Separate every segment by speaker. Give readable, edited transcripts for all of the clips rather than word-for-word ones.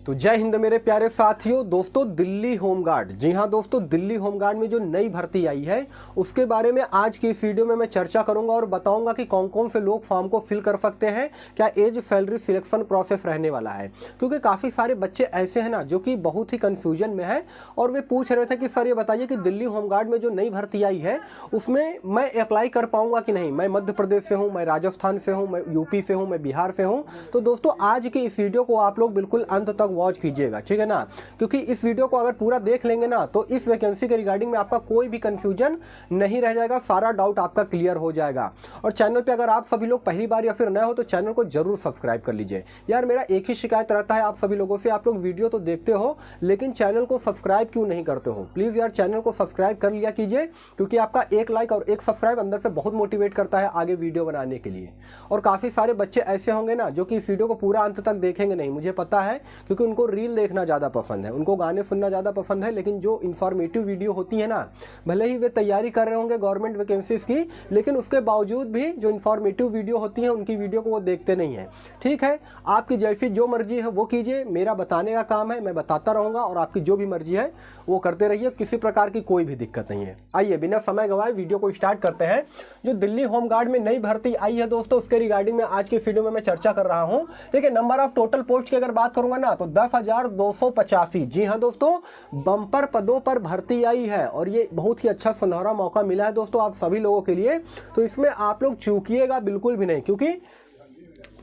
Speaker 1: तो जय हिंद मेरे प्यारे साथियों। दोस्तों दिल्ली होमगार्ड, जी हाँ दोस्तों, दिल्ली होमगार्ड में जो नई भर्ती आई है उसके बारे में आज की इस वीडियो में मैं चर्चा करूंगा और बताऊंगा कि कौन कौन से लोग फॉर्म को फिल कर सकते हैं, क्या एज सैलरी सिलेक्शन प्रोसेस रहने वाला है। क्योंकि काफ़ी सारे बच्चे ऐसे हैं ना जो कि बहुत ही कन्फ्यूजन में है और वे पूछ रहे थे कि सर ये बताइए कि दिल्ली होमगार्ड में जो नई भर्ती आई है उसमें मैं अप्लाई कर पाऊंगा कि नहीं। मैं मध्य प्रदेश से हूँ, मैं राजस्थान से हूँ, मैं यूपी से हूँ, मैं बिहार से हूँ। तो दोस्तों आज की इस वीडियो को आप लोग बिल्कुल अंत तक वॉच कीजिएगा, ठीक है ना, क्योंकि इस वीडियो को अगर पूरा देख लेंगे ना तो इस वैकेंसी के रिगार्डिंग में आपका कोई भी कंफ्यूजन नहीं रह जाएगा, सारा डाउट आपका क्लियर हो जाएगा। और चैनल पे अगर आप सभी लोग पहली बार या फिर नए हो तो चैनल को जरूर सब्सक्राइब कर लीजिए। यार मेरा एक ही शिकायत रहता है आप सभी लोगों से, आप लोग वीडियो तो देखते हो लेकिन चैनल को सब्सक्राइब क्यों नहीं करते हो। प्लीज़ यार चैनल को सब्सक्राइब कर लिया कीजिए, क्योंकि आपका एक लाइक और एक सब्सक्राइब अंदर से बहुत मोटिवेट करता है आगे वीडियो बनाने के लिए। और काफ़ी सारे बच्चे ऐसे होंगे ना जो कि इस वीडियो को पूरा अंत तक देखेंगे नहीं, मुझे पता है, क्योंकि उनको रील देखना ज़्यादा पसंद है, उनको गाने सुनना ज़्यादा पसंद है, लेकिन जो इन्फॉर्मेटिव वीडियो होती है ना, भले ही वे तैयारी कर रहे होंगे गवर्नमेंट वैकेंसीज की, लेकिन उसके बावजूद भी जो इन्फॉर्मेटिव वीडियो होती है उनकी वीडियो को वो देखते नहीं हैं। ठीक है, आपकी जैसी जो मर्जी है वो कीजिए, मेरा बताने का काम है, मैं बताता रहूँगा और आपकी जो भी मर्जी है वो करते रहिए, किसी प्रकार की कोई भी दिक्कत नहीं है। आइए बिना समय गवाए वीडियो को स्टार्ट करते हैं। जो दिल्ली होमगार्ड में नई भर्ती आई है दोस्तों, उसके रिगार्डिंग में आज की वीडियो में मैं चर्चा कर रहा हूं। देखिए नंबर ऑफ टोटल पोस्ट की अगर बात करूंगा ना तो 10,285, जी हां दोस्तों, बम्पर पदों पर भर्ती आई है और ये बहुत ही अच्छा सुनहरा मौका मिला है दोस्तों आप सभी लोगों के लिए। तो इसमें आप लोग चूकिएगा बिल्कुल भी नहीं, क्योंकि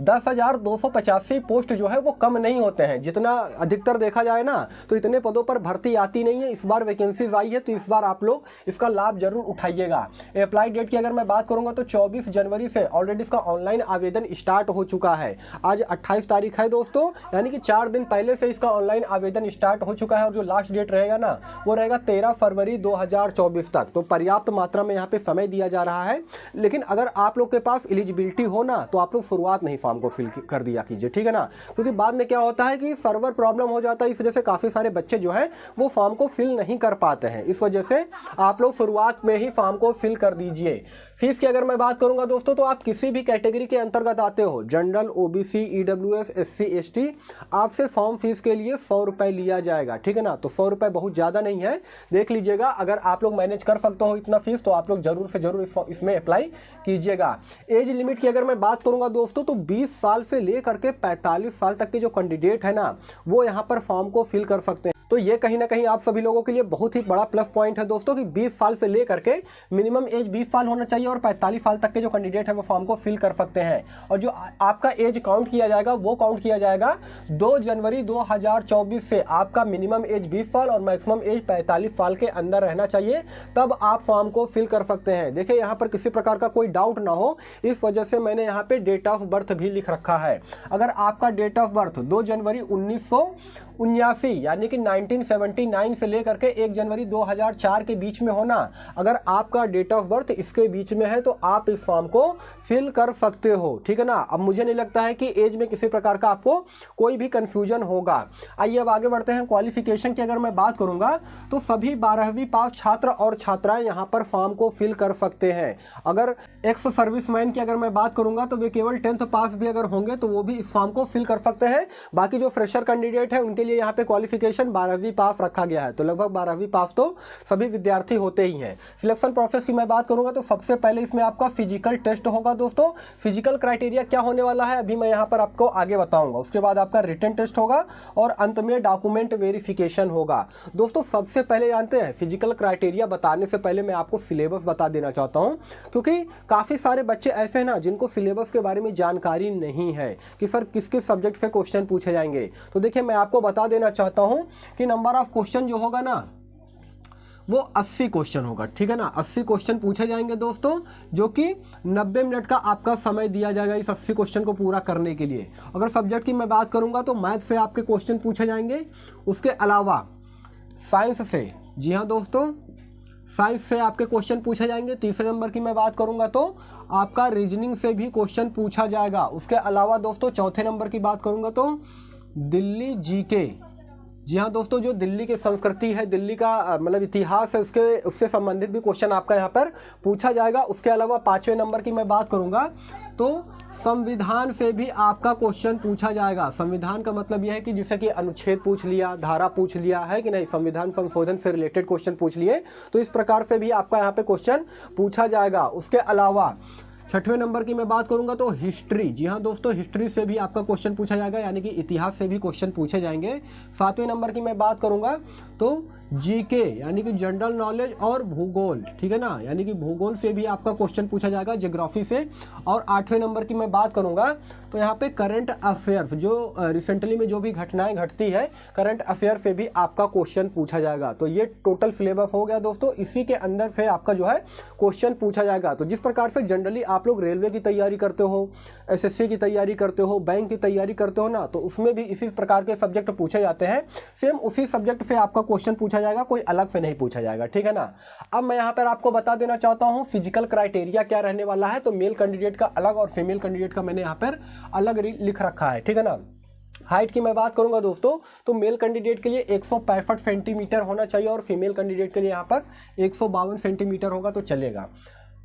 Speaker 1: 10,285 पोस्ट जो है वो कम नहीं होते हैं। जितना अधिकतर देखा जाए ना तो इतने पदों पर भर्ती आती नहीं है। इस बार वैकेंसीज आई है तो इस बार आप लोग इसका लाभ जरूर उठाइएगा। अप्लाई डेट की अगर मैं बात करूंगा तो 24 जनवरी से ऑलरेडी इसका ऑनलाइन आवेदन स्टार्ट हो चुका है। आज 28 तारीख है दोस्तों, यानी कि 4 दिन पहले से इसका ऑनलाइन आवेदन स्टार्ट हो चुका है और जो लास्ट डेट रहेगा ना वो रहेगा 13 फरवरी 2024 तक। तो पर्याप्त मात्रा में यहाँ पे समय दिया जा रहा है। लेकिन अगर आप लोग के पास एलिजिबिलिटी हो ना तो आप लोग शुरुआत नहीं फॉर्म को फिल कर दिया कीजिए, ठीक है ना, क्योंकि बाद में क्या होता है कि सर्वर प्रॉब्लम हो जाता है, इस वजह से काफी सारे बच्चे जो है वो फॉर्म को फिल नहीं कर पाते हैं। इस वजह से आप लोग शुरुआत में ही फॉर्म को फिल कर दीजिए। फीस की अगर मैं बात करूंगा दोस्तों तो आप किसी भी कैटेगरी के अंतर्गत आते हो, general, OBC, EWS, SC, ST, आपसे फॉर्म फीस के लिए 100 रुपए लिया जाएगा, ठीक है ना। तो 100 रुपए बहुत ज्यादा नहीं है, देख लीजिएगा। अगर आप लोग मैनेज कर सकते हो इतना फीस तो आप लोग जरूर से जरूर इसमें अप्लाई कीजिएगा। एज लिमिट की अगर मैं बात करूंगा दोस्तों तो 20 साल से लेकर के 45 साल तक के जो कैंडिडेट है ना वो यहाँ पर फॉर्म को फिल कर सकते हैं। तो ये कहीं ना कहीं आप सभी लोगों के लिए बहुत ही बड़ा प्लस पॉइंट है दोस्तों कि 20 साल से लेकर के मिनिमम एज 20 साल होना चाहिए और 45 साल तक के जो कैंडिडेट है वो फॉर्म को फिल कर सकते हैं। और जो आपका एज काउंट किया जाएगा वो काउंट किया जाएगा 2 जनवरी 2024 से। आपका मिनिमम एज 20 साल और मैक्सिमम एज 45 साल के अंदर रहना चाहिए, तब आप फॉर्म को फिल कर सकते हैं। देखिए यहाँ पर किसी प्रकार का कोई डाउट ना हो, इस वजह से मैंने यहाँ पे डेट ऑफ बर्थ भी लिख रखा है। अगर आपका डेट ऑफ बर्थ 2 जनवरी 1979 यानी कि 1979 से लेकर के 1 जनवरी 2004 के बीच में होना, अगर आपका डेट ऑफ बर्थ इसके बीच में है तो आप इस फॉर्म को फिल कर सकते हो, ठीक है ना। अब मुझे नहीं लगता है कि एज में किसी प्रकार का आपको कोई भी कंफ्यूजन होगा। आइए अब आगे बढ़ते हैं। क्वालिफिकेशन की अगर मैं बात करूंगा तो सभी 12वीं पास छात्र और छात्राएं यहां पर फॉर्म को फिल कर सकते हैं। अगर एक्स सर्विसमैन की अगर मैं बात करूंगा तो वे केवल 10th पास भी अगर होंगे तो वो भी इस फॉर्म को फिल कर सकते हैं। बाकी जो फ्रेशर कैंडिडेट है उनके लिए यहाँ पे क्वालिफिकेशन 12वीं पास रखा गया है, तो लगभग 12वीं पास तो सभी विद्यार्थी होते ही हैं। सिलेक्शन प्रोसेस की मैं बात करूंगा तो सबसे पहले इसमें आपका फिजिकल टेस्ट होगा दोस्तों। फिजिकल क्राइटेरिया क्या होने वाला है अभी मैं यहाँ पर आपको आगे बताऊंगा। उसके बाद आपका रिटन टेस्ट होगा और अंत में डॉक्यूमेंट वेरिफिकेशन होगा। दोस्तों सबसे पहले जानते हैं, फिजिकल क्राइटेरिया बताने से पहले मैं आपको सिलेबस बता देना चाहता हूँ, क्योंकि काफी सारे बच्चे ऐसे हैं ना जिनको सिलेबस के बारे में जानकारी नहीं है कि सर किस किस सब्जेक्ट से क्वेश्चन पूछे जाएंगे। तो देखिए मैं आपको बता देना चाहता हूं कि नंबर ऑफ क्वेश्चन जो होगा ना वो 80 क्वेश्चन होगा, ठीक है ना। 80 क्वेश्चन पूछे जाएंगे दोस्तों, जो कि 90 मिनट का आपका समय दिया जाएगा इस 80 क्वेश्चन को पूरा करने के लिए। अगर सब्जेक्ट की मैं बात करूंगा तो मैथ से आपके क्वेश्चन पूछे जाएंगे। उसके अलावा साइंस से, जी हाँ दोस्तों, साइंस से आपके क्वेश्चन पूछे जाएंगे। तीसरे नंबर की मैं बात करूंगा तो आपका रीजनिंग से भी क्वेश्चन पूछा जाएगा। उसके अलावा दोस्तों चौथे नंबर की बात करूंगा तो दिल्ली जीके, जी हाँ दोस्तों, जो दिल्ली की संस्कृति है, दिल्ली का मतलब इतिहास है, उससे संबंधित भी क्वेश्चन आपका यहाँ पर पूछा जाएगा। उसके अलावा 5वें नंबर की मैं बात करूँगा तो संविधान से भी आपका क्वेश्चन पूछा जाएगा। संविधान का मतलब यह है कि जैसे कि अनुच्छेद पूछ लिया, धारा पूछ लिया है कि नहीं, संविधान संशोधन से रिलेटेड क्वेश्चन पूछ लिए, तो इस प्रकार से भी आपका यहाँ पे क्वेश्चन पूछा जाएगा। उसके अलावा 6वें नंबर की मैं बात करूंगा तो हिस्ट्री। जी हाँ दोस्तों, हिस्ट्री से भी आपका क्वेश्चन पूछा जाएगा, यानी कि इतिहास से भी क्वेश्चन पूछे जाएंगे। 7वें नंबर की मैं बात करूंगा तो जीके यानी कि जनरल नॉलेज और भूगोल, ठीक है ना, यानी कि भूगोल से भी आपका क्वेश्चन पूछा जाएगा, ज्योग्राफी से। और 8वें नंबर की मैं बात करूंगा तो यहाँ पे करंट अफेयर्स, जो रिसेंटली में जो भी घटनाएं घटती है, करंट अफेयर से भी आपका क्वेश्चन पूछा जाएगा। तो ये टोटल सिलेबस हो गया दोस्तों, इसी के अंदर से आपका जो है क्वेश्चन पूछा जाएगा। तो जिस प्रकार से जनरली आप लोग रेलवे की तैयारी करते हो, एसएससी की तैयारी करते हो, बैंक की तैयारी करते हो ना, तो उसमें भी इसी प्रकार के सब्जेक्ट पूछे जाते हैं। सेम उसी सब्जेक्ट से आपका क्वेश्चन पूछा जाएगा, कोई अलग से नहीं पूछा जाएगा, ठीक है ना। अब मैं यहाँ पर आपको बता देना चाहता हूँ फिजिकल क्राइटेरिया क्या रहने वाला है। तो मेल कैंडिडेट का अलग और फीमेल कैंडिडेट का मैंने यहाँ पर अलग लिख रखा है, ठीक है ना। हाइट की मैं बात करूंगा दोस्तों तो मेल कैंडिडेट के लिए 165 सेंटीमीटर होना चाहिए और फीमेल कैंडिडेट के लिए यहाँ पर 152 सेंटीमीटर होगा तो चलेगा।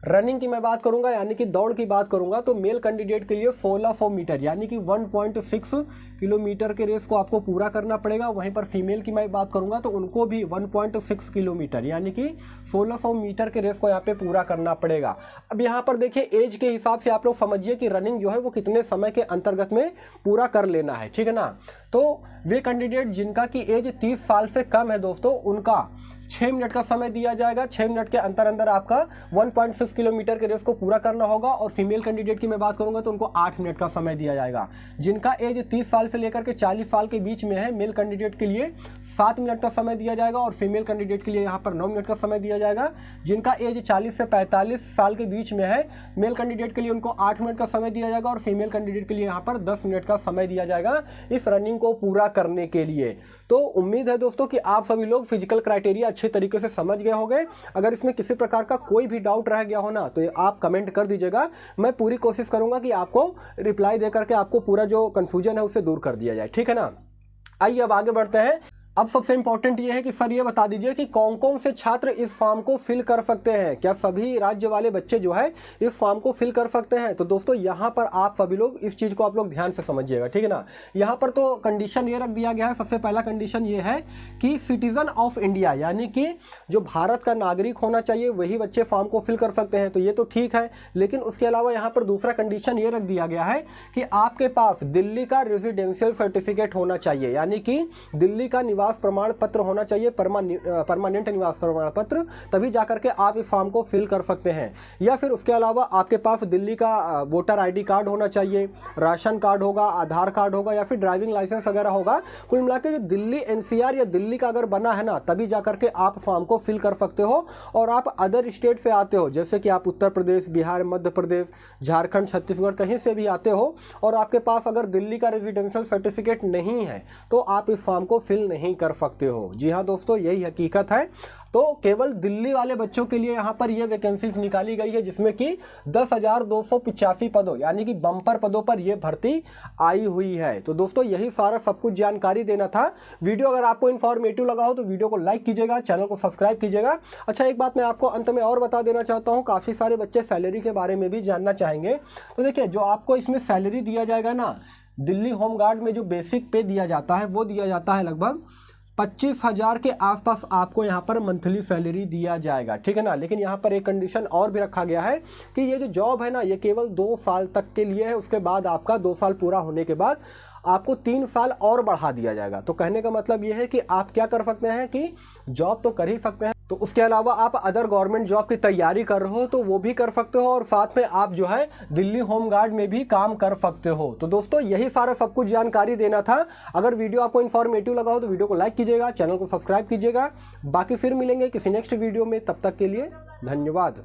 Speaker 1: रनिंग की मैं बात करूंगा यानी कि दौड़ की बात करूंगा तो मेल कैंडिडेट के लिए 1600 मीटर यानी कि 1.6 किलोमीटर के रेस को आपको पूरा करना पड़ेगा। वहीं पर फीमेल की मैं बात करूंगा तो उनको भी 1.6 किलोमीटर यानी कि 1600 मीटर के रेस को यहाँ पे पूरा करना पड़ेगा। अब यहाँ पर देखिए एज के हिसाब से आप लोग समझिए कि रनिंग जो है वो कितने समय के अंतर्गत में पूरा कर लेना है, ठीक है ना। तो वे कैंडिडेट जिनका की एज 30 साल से कम है दोस्तों, उनका 6 मिनट का समय दिया जाएगा। 6 मिनट के अंदर आपका 1.6 किलोमीटर के रेस को पूरा करना होगा। और फीमेल कैंडिडेट की मैं बात करूंगा तो उनको 8 मिनट का समय दिया जाएगा। जिनका एज 30 साल से लेकर के 40 साल के बीच में है, मेल कैंडिडेट के लिए 7 मिनट का समय दिया जाएगा और फीमेल कैंडिडेट के लिए यहाँ पर 9 मिनट का समय दिया जाएगा। जिनका एज 40 से 45 साल के बीच में है, मेल कैंडिडेट के लिए उनको 8 मिनट का समय दिया जाएगा और फीमेल कैंडिडेट के लिए यहाँ पर 10 मिनट का समय दिया जाएगा इस रनिंग को पूरा करने के लिए। तो उम्मीद है दोस्तों कि आप सभी लोग फिजिकल क्राइटेरिया अच्छे तरीके से समझ गए होंगे। अगर इसमें किसी प्रकार का कोई भी डाउट रह गया हो ना तो आप कमेंट कर दीजिएगा। मैं पूरी कोशिश करूंगा कि आपको रिप्लाई देकर के आपको पूरा जो कंफ्यूजन है उसे दूर कर दिया जाए, ठीक है ना। आइए अब आगे बढ़ते हैं। अब सबसे इंपॉर्टेंट ये है कि सर ये बता दीजिए कि कौन कौन से छात्र इस फॉर्म को फिल कर सकते हैं। क्या सभी राज्य वाले बच्चे जो है इस फॉर्म को फिल कर सकते हैं? तो दोस्तों यहाँ पर आप सभी लोग इस चीज़ को आप लोग ध्यान से समझिएगा, ठीक है ना। यहाँ पर तो कंडीशन ये रख दिया गया है, सबसे पहला कंडीशन ये है कि सिटीजन ऑफ इंडिया यानी कि जो भारत का नागरिक होना चाहिए वही बच्चे फॉर्म को फिल कर सकते हैं। तो ये तो ठीक है, लेकिन उसके अलावा यहाँ पर दूसरा कंडीशन ये रख दिया गया है कि आपके पास दिल्ली का रेजिडेंशियल सर्टिफिकेट होना चाहिए, यानी कि दिल्ली का निवास प्रमाण पत्र होना चाहिए, परमानेंट निवास प्रमाण पत्र, तभी जाकर के आप इस फॉर्म को फिल कर सकते हैं। या फिर उसके अलावा आपके पास दिल्ली का वोटर आईडी कार्ड होना चाहिए, राशन कार्ड होगा, आधार कार्ड होगा या फिर ड्राइविंग लाइसेंस वगैरह होगा। कुल मिलाकर जो दिल्ली एनसीआर या दिल्ली का अगर बना है ना, तभी जाकर के आप फॉर्म को फिल कर सकते हो। और आप अदर स्टेट से आते हो, जैसे कि आप उत्तर प्रदेश, बिहार, मध्य प्रदेश, झारखंड, छत्तीसगढ़ कहीं से भी आते हो और आपके पास अगर दिल्ली का रेजिडेंशियल सर्टिफिकेट नहीं है तो आप इस फॉर्म को फिल नहीं कर सकते हो। जी हाँ दोस्तों, यही हकीकत है। तो केवल दिल्ली वाले बच्चों के लिए यहाँ पर ये वैकेंसीज निकाली गई है, जिसमें कि 10,285 पदों यानी कि बम्पर पदों पर ये भर्ती आई हुई है। तो दोस्तों यही सारा सब कुछ जानकारी देना था। वीडियो अगर आपको इन्फॉर्मेटिव लगा हो तो वीडियो को लाइक कीजिएगा, चैनल को सब्सक्राइब कीजिएगा। अच्छा, एक बात मैं आपको अंत में और बता देना चाहता हूँ, काफ़ी सारे बच्चे सैलरी के बारे में भी जानना चाहेंगे। तो देखिए, जो आपको इसमें सैलरी दिया जाएगा ना, दिल्ली होमगार्ड में जो बेसिक पे दिया जाता है वो दिया जाता है लगभग 25,000 के आसपास आपको यहाँ पर मंथली सैलरी दिया जाएगा, ठीक है ना। लेकिन यहाँ पर एक कंडीशन और भी रखा गया है कि ये जो जॉब है ना, ये केवल 2 साल तक के लिए है। उसके बाद आपका 2 साल पूरा होने के बाद आपको 3 साल और बढ़ा दिया जाएगा। तो कहने का मतलब ये है कि आप क्या कर सकते हैं कि जॉब तो कर ही सकते हैं, तो उसके अलावा आप अदर गवर्नमेंट जॉब की तैयारी कर रहे हो तो वो भी कर सकते हो और साथ में आप जो है दिल्ली होमगार्ड में भी काम कर सकते हो। तो दोस्तों यही सारा सब कुछ जानकारी देना था। अगर वीडियो आपको इन्फॉर्मेटिव लगा हो तो वीडियो को लाइक कीजिएगा, चैनल को सब्सक्राइब कीजिएगा। बाकी फिर मिलेंगे किसी नेक्स्ट वीडियो में, तब तक के लिए धन्यवाद।